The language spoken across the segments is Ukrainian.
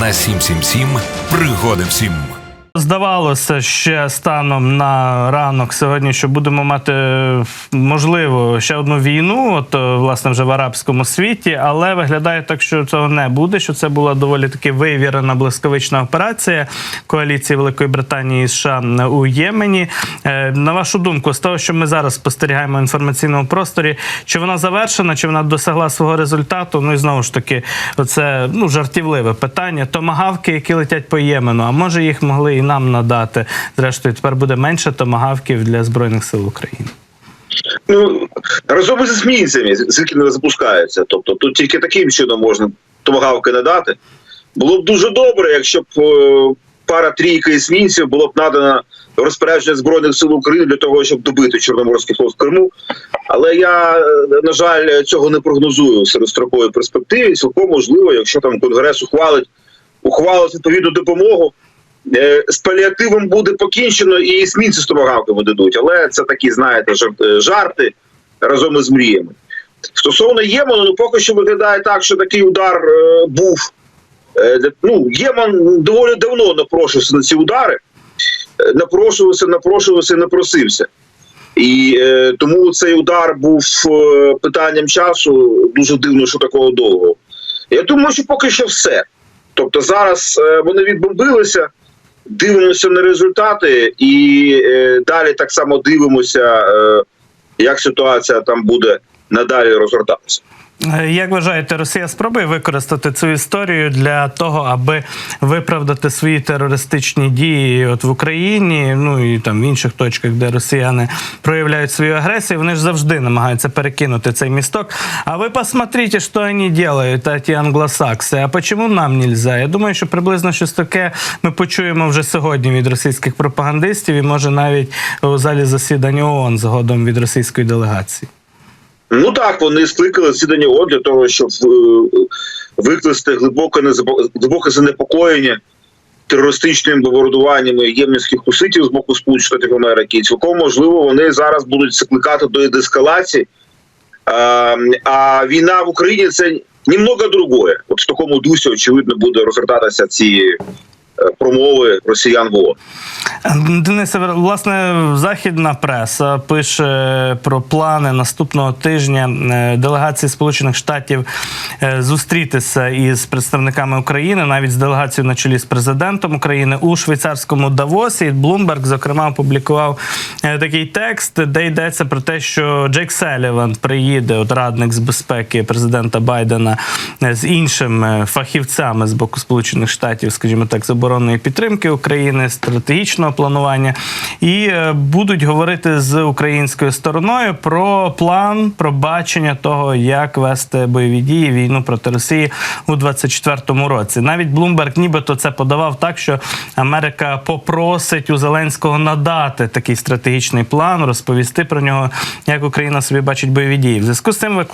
на 777 пригоди всім. Здавалося ще станом на ранок сьогодні, що будемо мати, можливо, ще одну війну, власне, вже в арабському світі, але виглядає так, що цього не буде, що це була доволі таки вивірена блискавична операція коаліції Великої Британії і США у Ємені. На вашу думку, з того, що ми зараз спостерігаємо в інформаційному просторі, чи вона завершена, чи вона досягла свого результату? Ну і знову ж таки, це жартівливе питання. Томагавки, які летять по Ємену, а може їх могли і нам надати. Зрештою, тепер буде менше томагавків для Збройних сил України. Разом із есмінцями, звідки не запускаються. Тобто тут тільки таким чином можна томагавки надати. Було б дуже добре, якщо б пара-трійка есмінців було б надано розпорядження Збройних сил України для того, щоб добити Чорноморський флот в Криму. Але я, на жаль, цього не прогнозую в середстроковій перспективі. Цілком можливо, якщо там Конгрес ухвалить відповідну допомогу, з паліативом буде покінчено і есмінці з томагавками дадуть. Але це такі, знаєте, жарти разом із мріями. Стосовно Ємену, поки що виглядає так, що такий удар був. Ємен доволі давно напрошувався на ці удари. Напрошувався і напросився. І тому цей удар був питанням часу. Дуже дивно, що такого довго. Я думаю, що поки що все. Тобто зараз вони відбомбилися, дивимося на результати і далі так само дивимося, як ситуація там буде надалі розгортатися. Як вважаєте, Росія спробує використати цю історію для того, аби виправдати свої терористичні дії в Україні, і там в інших точках, де росіяни проявляють свою агресію? Вони ж завжди намагаються перекинути цей місток. А ви посмотрите, що вони роблять, ті англосакси, а чому нам нельзя? Я думаю, що приблизно щось таке ми почуємо вже сьогодні від російських пропагандистів і, може, навіть у залі засідання ООН згодом від російської делегації. Так, вони скликали засідання ООН для того, щоб викласти глибоке занепокоєння терористичними бомбардуваннями єменських хуситів з боку Сполучених Штатів Америки. І цілком можливо, вони зараз будуть закликати до деескалації. А війна в Україні – це немного другое. В такому дусі, очевидно, буде розгортатися ці промови росіян в ООН. Денисе, власне, західна преса пише про плани наступного тижня делегації Сполучених Штатів зустрітися із представниками України, навіть з делегацією на чолі з президентом України у швейцарському Давосі. Блумберг, зокрема, опублікував такий текст, де йдеться про те, що Джейк Саліван приїде, радник з безпеки президента Байдена, з іншими фахівцями з боку Сполучених Штатів, скажімо так, з оборонної підтримки України, стратегічного планування, і будуть говорити з українською стороною про план, про бачення того, як вести бойові дії, війну проти Росії у 2024 році. Навіть Блумберг нібито це подавав так, що Америка попросить у Зеленського надати такий стратегічний план, розповісти про нього, як Україна собі бачить бойові дії. В зв'язку з цим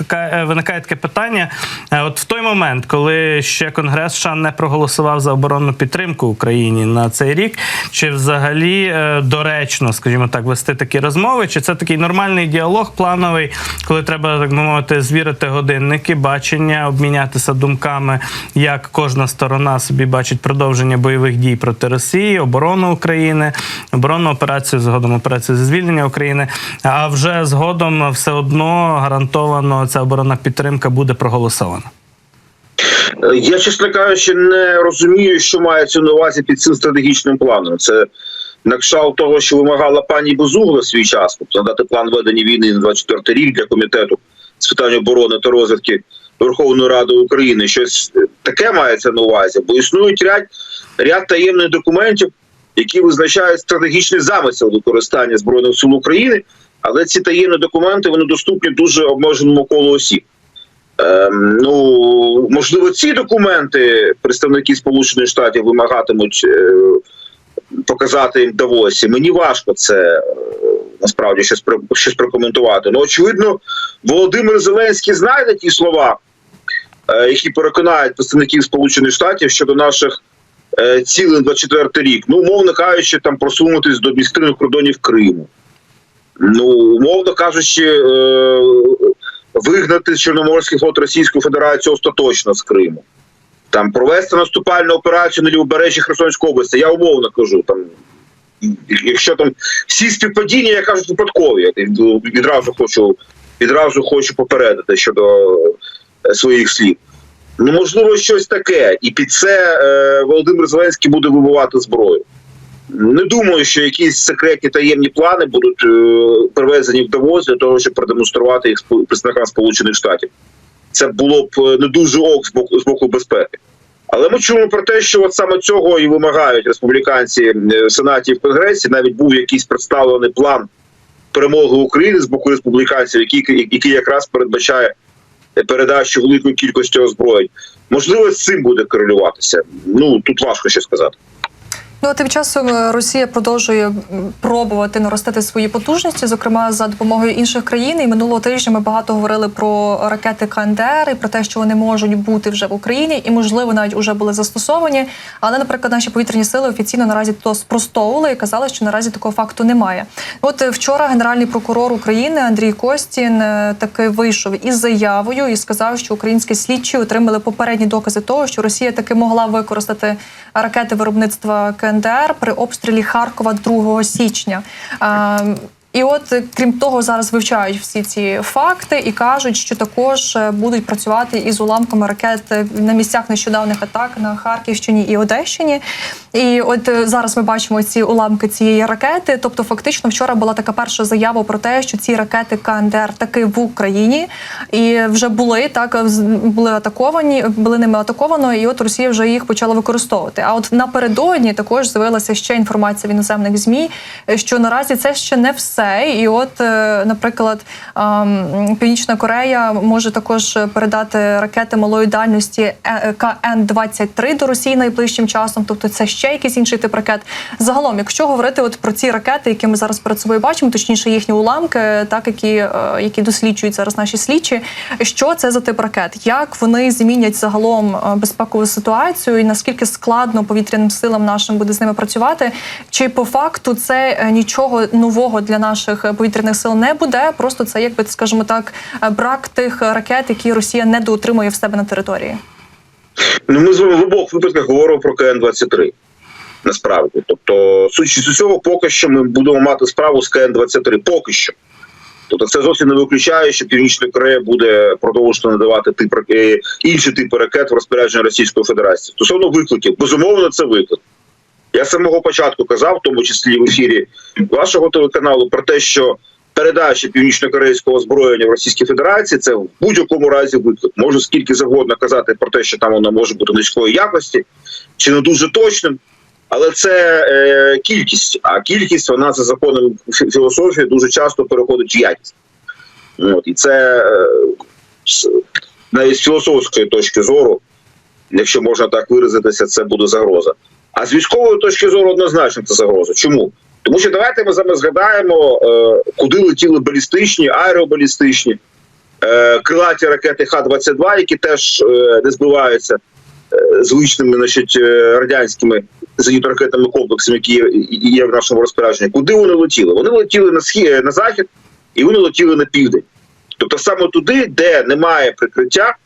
виникає таке питання. От в той момент, коли ще Конгрес США не проголосував за оборонну підтримку Україні на цей рік, чи взагалі доречно, скажімо так, вести такі розмови, чи це такий нормальний діалог плановий, коли треба, так би мовити, звірити годинники, бачення, обмінятися думками, як кожна сторона собі бачить продовження бойових дій проти Росії, оборону України, оборонну операцію, згодом операцію зі звільнення України, а вже згодом все одно гарантовано ця оборонна підтримка буде проголосована? Я, чесно кажучи, не розумію, що мається на увазі під цим стратегічним планом. Це на кшталт того, що вимагала пані Безугла свій час, тобто надати план ведення війни на 24 рік для Комітету з питань оборони та розвідки Верховної Ради України. Щось таке мається на увазі, бо існують ряд таємних документів, які визначають стратегічний замисел використання Збройних сил України, але ці таємні документи, вони доступні дуже обмеженому колу осіб. Можливо, ці документи представники Сполучених Штатів вимагатимуть показати їм в Давосі. Мені важко це, насправді, щось прокоментувати. Очевидно, Володимир Зеленський знайде ті слова, які переконають представників Сполучених Штатів щодо наших цілей на 24 рік. Умовно кажучи, там просунутись до адміністративних кордонів Криму. Умовно кажучи, вигнати Чорноморський флот Російської Федерації остаточно з Криму. там провести наступальну операцію на лівобережжі Херсонської області. Я умовно кажу, там, якщо там всі співпадіння, я кажу, випадкові. Я відразу хочу попередити щодо своїх слів. Ну, можливо, щось таке. І під це Володимир Зеленський буде вибивати зброю. Не думаю, що якісь секретні таємні плани будуть привезені в Давос для того, щоб продемонструвати їх представникам Сполучених Штатів. Це було б не дуже ок з боку безпеки. Але ми чуємо про те, що от саме цього і вимагають республіканці в Сенаті і в Конгресі. Навіть був якийсь представлений план перемоги України з боку республіканців, який якраз передбачає передачу великої кількості озброєнь. Можливо, з цим буде корелюватися. Ну, тут важко що сказати. Ну, а тим часом Росія продовжує пробувати наростити свої потужності, зокрема за допомогою інших країн. І минулого тижня ми багато говорили про ракети КНДР і про те, що вони можуть бути вже в Україні і, можливо, навіть уже були застосовані. Але, наприклад, наші повітряні сили офіційно наразі то спростовували і казали, що наразі такого факту немає. От вчора Генеральний прокурор України Андрій Костін таки вийшов із заявою і сказав, що українські слідчі отримали попередні докази того, що Росія таки могла використати ракети виробництва КНДР при обстрілі Харкова 2 січня. І от, крім того, зараз вивчають всі ці факти і кажуть, що також будуть працювати із уламками ракет на місцях нещодавних атак на Харківщині і Одещині. І от зараз ми бачимо ці уламки цієї ракети. Тобто, фактично, вчора була така перша заява про те, що ці ракети КНДР таки в Україні і вже були ними атаковано, і от Росія вже їх почала використовувати. А от напередодні також з'явилася ще інформація в іноземних ЗМІ, що наразі це ще не все. І от, наприклад, Північна Корея може також передати ракети малої дальності КН-23 до Росії найближчим часом. Тобто це ще якийсь інший тип ракет. Загалом, якщо говорити от про ці ракети, які ми зараз перед собою бачимо, точніше їхні уламки, так, які досліджують зараз наші слідчі, що це за тип ракет? Як вони змінять загалом безпекову ситуацію і наскільки складно повітряним силам нашим буде з ними працювати? Чи по факту це нічого нового для наших повітряних сил не буде? Просто це, якби, скажімо так, брак тих ракет, які Росія недоотримує в себе на території? Ну, ми з вами в обох випадках говоримо про КН-23, насправді. Тобто, судячи з усього, поки що ми будемо мати справу з КН-23. Поки що. Тобто, це зовсім не виключає, що Північна Корея буде продовжувати надавати інші типи ракет в розпорядження Російської Федерації. Стосовно викликів, безумовно, це виклик. Я з самого початку казав, в тому числі в ефірі вашого телеканалу, про те, що передача північно-корейського озброєння в Російській Федерації – це в будь-якому разі виклик. Можу скільки завгодно казати про те, що там вона може бути низької якості, чи не дуже точним, але це кількість. А кількість, вона за законом філософії дуже часто переходить в якість. От. І це навіть з філософської точки зору, якщо можна так виразитися, це буде загроза. А з військової точки зору однозначно це загроза. Чому? Тому що давайте ми зараз згадаємо, куди летіли балістичні, аеробалістичні, крилаті ракети Х-22, які теж не збиваються звичними, значить, радянськими зенітно-ракетними комплексами, які є в нашому розпорядженні. Куди вони летіли? Вони летіли на захід і вони летіли на південь. Тобто саме туди, де немає прикриття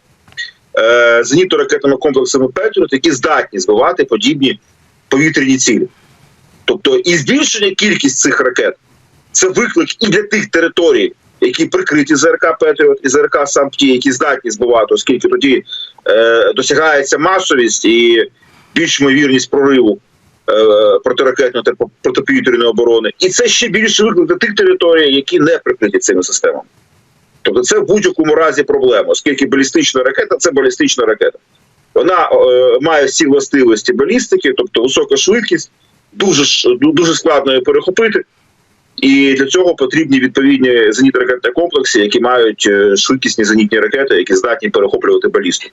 зенітно-ракетними комплексами Петріот, які здатні збивати подібні повітряні цілі. Тобто і збільшення кількість цих ракет – це виклик і для тих територій, які прикриті ЗРК Петріот і ЗРК САМПТІ, які здатні збивати, оскільки тоді досягається масовість і більш ймовірність прориву протиракетної та протиповітряної оборони. І це ще більше виклик для тих територій, які не прикриті цими системами. Тобто це в будь-якому разі проблема, оскільки балістична ракета – це балістична ракета. Вона має всі властивості балістики, тобто висока швидкість, дуже складно її перехопити. І для цього потрібні відповідні зенітно-ракетні комплекси, які мають швидкісні зенітні ракети, які здатні перехоплювати балісту.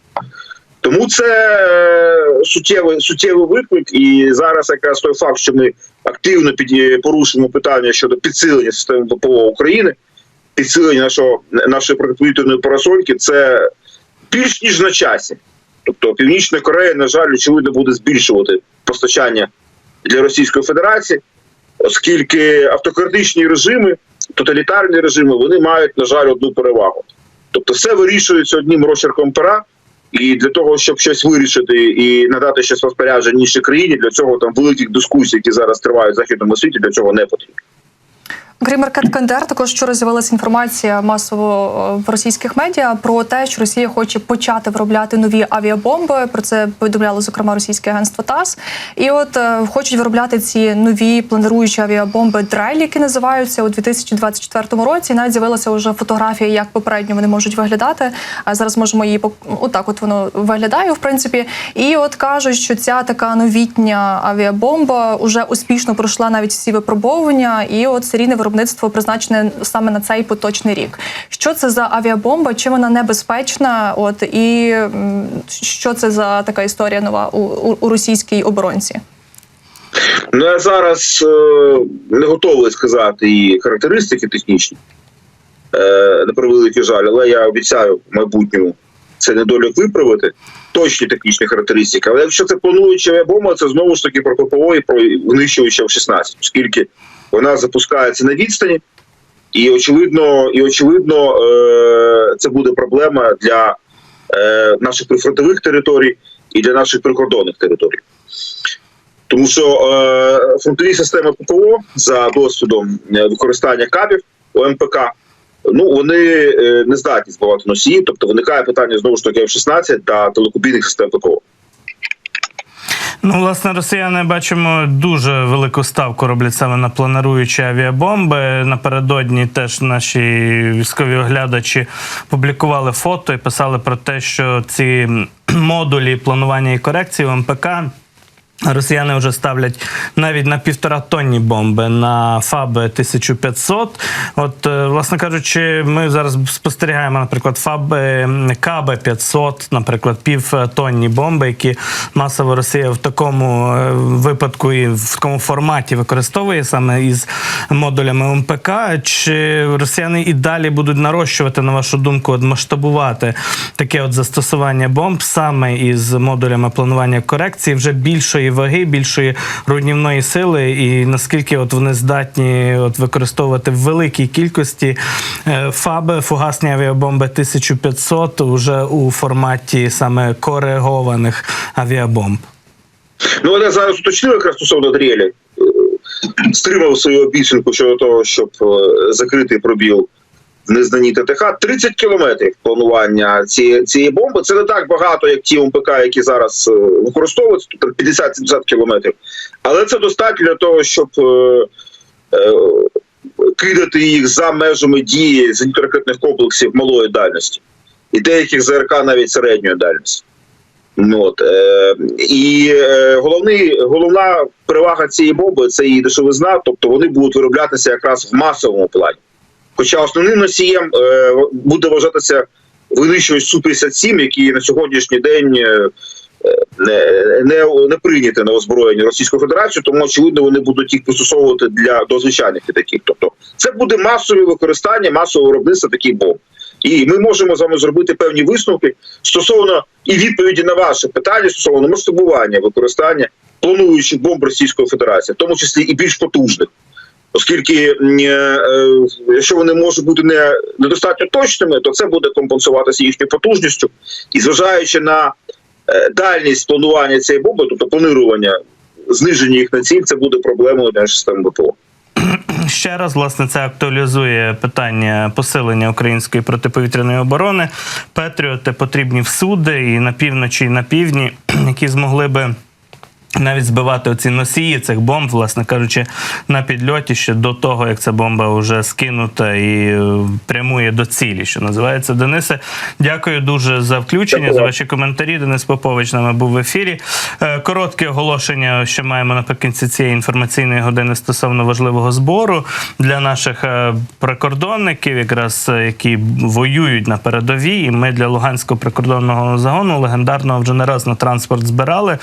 Тому це суттєвий виклик. І зараз якраз той факт, що ми активно порушуємо питання щодо підсилення системи ППО України, підсилення нашої протиповітряної парасольки, це більш ніж на часі. Тобто Північна Корея, на жаль, очевидно, буде збільшувати постачання для Російської Федерації, оскільки автократичні режими, тоталітарні режими, вони мають, на жаль, одну перевагу. Тобто все вирішується одним розчерком пера, І для того, щоб щось вирішити і надати щось розпорядження іншій країні, для цього там великих дискусій, які зараз тривають в західному світі, для цього не потрібно. Крім ракет «Кандер», також вчора з'явилася інформація масово в російських медіа про те, що Росія хоче почати виробляти нові авіабомби. Про це повідомляло, зокрема, російське агентство ТАСС. І от хочуть виробляти ці нові планируючі авіабомби «Дрель», які називаються, у 2024 році. Навіть з'явилася вже фотографія, як попередньо вони можуть виглядати. А зараз можемо її отак от воно виглядає, в принципі. І от кажуть, що ця така новітня авіабомба вже успішно пройшла навіть всі випробовування. І от серійне виробництво призначене саме на цей поточний рік. Що це за авіабомба? Чим вона небезпечна? От і що це за така історія нова у російській оборонці? Ну, я зараз не готовий сказати її характеристики технічні, на превеликий жаль, але я обіцяю в майбутньому цей недолік виправити, точні технічні характеристики. Але якщо це плануюча авіабомба, це знову ж таки про ППО і про винищувача F-16, оскільки вона запускається на відстані, і очевидно, це буде проблема для наших прифронтових територій і для наших прикордонних територій. Тому що фронтові системи ППО за досвідом використання кабів ОМПК, ну, вони не здатні збивати носії, тобто виникає питання знову ж таки F-16 та телекобійних систем ППО. Ну, власне, росіяни, бачимо, дуже велику ставку роблять саме на планируючі авіабомби. Напередодні теж наші військові оглядачі публікували фото і писали про те, що ці модулі планування і корекції МПК росіяни вже ставлять навіть на 1,5-тонні бомби, на ФАБ-1500. От, власне кажучи, ми зараз спостерігаємо, наприклад, КБ-500, наприклад, півтонні бомби, які масово Росія в такому випадку і в такому форматі використовує саме із модулями МПК. Чи росіяни і далі будуть нарощувати, на вашу думку, масштабувати таке от застосування бомб саме із модулями планування корекції вже більшої ваги, більшої руйнівної сили, і наскільки от вони здатні от використовувати в великій кількості ФАБи, фугасні авіабомби 1500 уже у форматі саме коригованих авіабомб? Ну, я зараз уточнив якраз стосовно дрелі. Стримав свою обіцянку щодо того, щоб закрити пробіл в незнанні ТТХ. 30 кілометрів планування цієї бомби. Це не так багато, як ті МПК, які зараз використовуються, тут 50-70 кілометрів. Але це достатньо для того, щоб кидати їх за межами дії зенітно-ракетних комплексів малої дальності. І деяких ЗРК навіть середньої дальності. Головна перевага цієї бомби – це її дешевизна, тобто вони будуть вироблятися якраз в масовому плані. Хоча основним носієм буде вважатися винищувач Су-57, який на сьогоднішній день не прийняти на озброєння Російської Федерації, тому, очевидно, вони будуть їх пристосовувати до звичайних літаків. Тобто це буде масове використання, масове виробництво таких бомб. І ми можемо з вами зробити певні висновки стосовно і відповіді на ваше питання стосовно масштабування використання плануючих бомб Російської Федерації, в тому числі і більш потужних. Оскільки, якщо вони можуть бути недостатньо точними, то це буде компенсуватися їхньою потужністю. І зважаючи на дальність планування цієї бомби, тобто планування, зниження їх на ціль, це буде проблемою для системи ППО. Ще раз, власне, це актуалізує питання посилення української протиповітряної оборони. Петріоти потрібні всюди, і на півночі, і на півдні, які змогли би навіть збивати оці носії цих бомб, власне кажучи, на підльоті ще до того, як ця бомба вже скинута і прямує до цілі, що називається. Денисе, дякую дуже за включення, за ваші коментарі. Денис Попович з нами був в ефірі. Коротке оголошення, що маємо наприкінці цієї інформаційної години стосовно важливого збору для наших прикордонників, якраз які воюють на передовій. І ми для Луганського прикордонного загону легендарного вже не раз на транспорт збирали,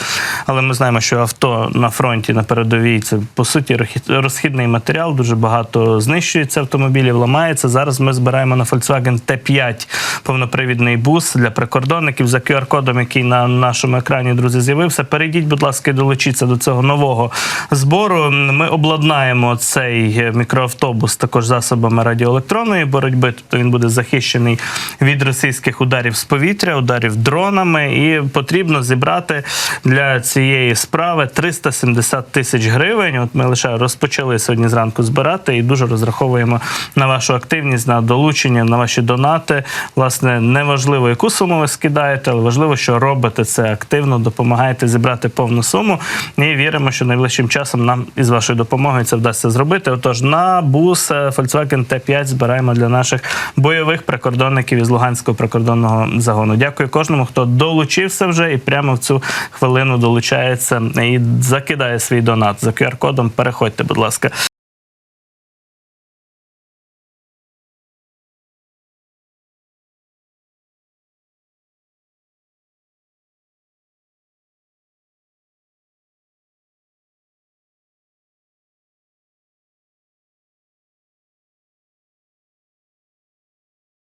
але ми знаємо, що авто на фронті, на передовій, це, по суті, розхідний матеріал, дуже багато знищується автомобілів, ламається. Зараз ми збираємо на Volkswagen T5 повнопривідний бус для прикордонників за QR-кодом, який на нашому екрані, друзі, з'явився. Перейдіть, будь ласка, і долучіться до цього нового збору. Ми обладнаємо цей мікроавтобус також засобами радіоелектронної боротьби, тобто він буде захищений від російських ударів з повітря, ударів дронами, і потрібно зібрати для цієї справи 370 тисяч гривень. От ми лише розпочали сьогодні зранку збирати і дуже розраховуємо на вашу активність, на долучення, на ваші донати. Власне, неважливо, яку суму ви скидаєте, але важливо, що робите це активно, допомагаєте зібрати повну суму, і віримо, що найближчим часом нам із вашою допомогою це вдасться зробити. Отож, на бус Volkswagen T5 збираємо для наших бойових прикордонників із Луганського прикордонного загону. Дякую кожному, хто долучився вже і прямо в цю хвилину долучається і закидає свій донат. За QR-кодом переходьте, будь ласка.